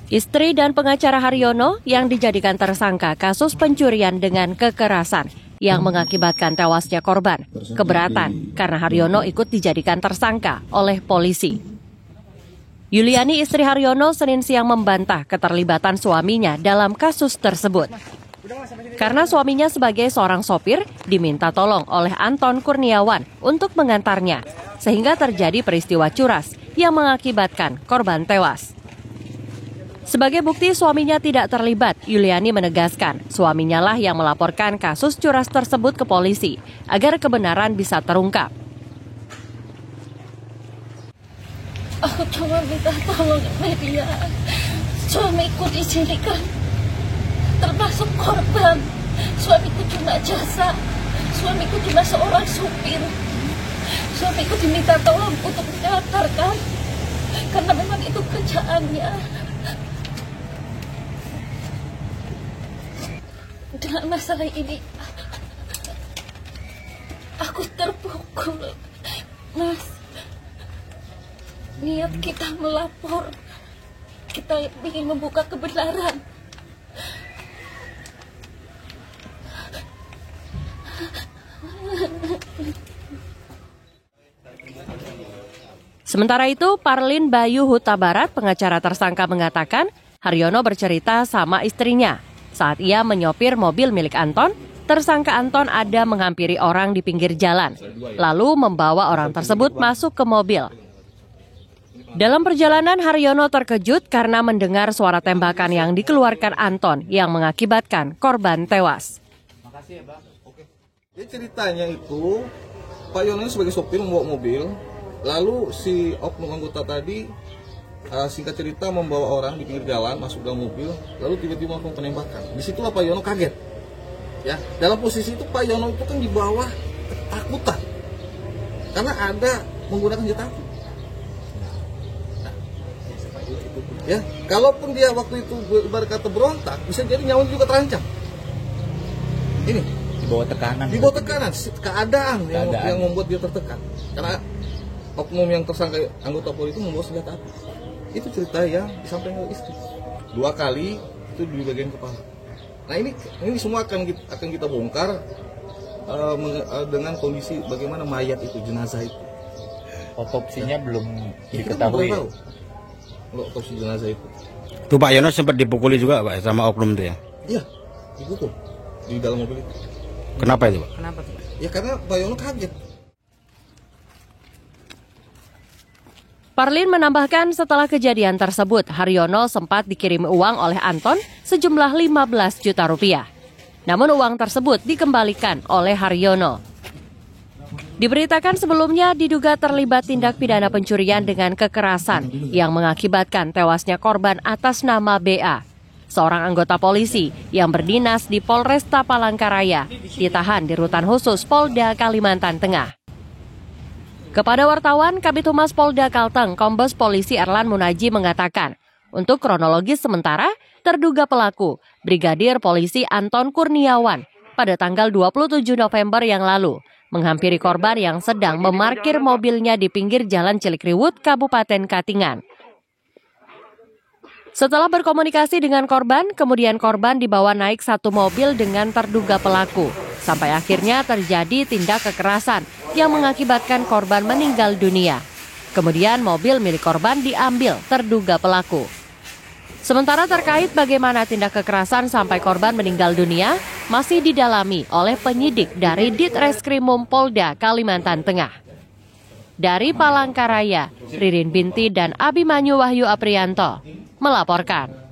Istri dan pengacara Haryono yang dijadikan tersangka kasus pencurian dengan kekerasan yang mengakibatkan tewasnya korban keberatan karena Haryono ikut dijadikan tersangka oleh polisi. Yuliani, istri Haryono, Senin siang membantah keterlibatan suaminya dalam kasus tersebut. Karena suaminya sebagai seorang sopir diminta tolong oleh Anton Kurniawan untuk mengantarnya, sehingga terjadi peristiwa curas yang mengakibatkan korban tewas. Sebagai bukti suaminya tidak terlibat, Yuliani menegaskan suaminya lah yang melaporkan kasus curas tersebut ke polisi agar kebenaran bisa terungkap. Aku cuma minta tolong media, suamiku dijadikan termasuk korban. Suamiku cuma jasa, suamiku cuma seorang supir. Suamiku diminta tolong untuk mengantarkan, karena memang itu kerjaannya. Dengan masalah ini, aku terpukul, Mas. Niat kita melapor, kita ingin membuka kebenaran. Sementara itu, Parlin Bayu Huta Barat, pengacara tersangka, mengatakan Haryono bercerita sama istrinya. Saat ia menyopir mobil milik Anton, tersangka Anton ada menghampiri orang di pinggir jalan, lalu membawa orang tersebut masuk ke mobil. Dalam perjalanan, Haryono terkejut karena mendengar suara tembakan yang dikeluarkan Anton yang mengakibatkan korban tewas. Makasih ya, Bang. Oke. Jadi ceritanya itu, Pak Yono sebagai sopir membawa mobil, lalu si oknum anggota tadi singkat cerita membawa orang di pinggir jalan masuk dalam mobil, lalu tiba-tiba melakukan penembakan. Disitulah Pak Yono kaget. Ya, dalam posisi itu Pak Yono itu kan di bawah ketakutan karena ada menggunakan senjata api. Ya, kalaupun dia waktu itu berkata berontak, bisa jadi nyawanya juga terancam. Ini di bawah tekanan. Di bawah tekanan, keadaan yang membuat dia tertekan. Karena oknum yang tersangka anggota polisi itu membawa senjata api. Itu cerita yang disampaikan oleh istri. 2 kali itu di bagian kepala. Nah ini semua akan kita bongkar dengan kondisi bagaimana mayat itu, jenazah itu. Otopsinya belum diketahui. Otopsi jenazah itu. Tuh Pak Yono sempat dipukuli juga Pak sama oknum itu ya? Iya, dipukul di dalam mobil itu. Kenapa itu Pak? Kenapa tuh? Ya karena Pak Yono kaget. Parlin menambahkan setelah kejadian tersebut, Haryono sempat dikirim uang oleh Anton sejumlah 15 juta rupiah. Namun uang tersebut dikembalikan oleh Haryono. Diberitakan sebelumnya diduga terlibat tindak pidana pencurian dengan kekerasan yang mengakibatkan tewasnya korban atas nama BA, seorang anggota polisi yang berdinas di Polresta Palangkaraya, ditahan di Rutan Khusus Polda Kalimantan Tengah. Kepada wartawan, Kabid Humas Polda Kalteng, Kombes Polisi Erlan Munaji mengatakan, untuk kronologis sementara, terduga pelaku, Brigadir Polisi Anton Kurniawan, pada tanggal 27 November yang lalu, menghampiri korban yang sedang memarkir mobilnya di pinggir Jalan Cilikriwut, Kabupaten Katingan. Setelah berkomunikasi dengan korban, kemudian korban dibawa naik satu mobil dengan terduga pelaku, sampai akhirnya terjadi tindak kekerasan yang mengakibatkan korban meninggal dunia. Kemudian mobil milik korban diambil terduga pelaku. Sementara terkait bagaimana tindak kekerasan sampai korban meninggal dunia, masih didalami oleh penyidik dari Ditreskrimum Polda Kalimantan Tengah. Dari Palangkaraya, Ririn Binti dan Abimanyu Wahyu Aprianto melaporkan.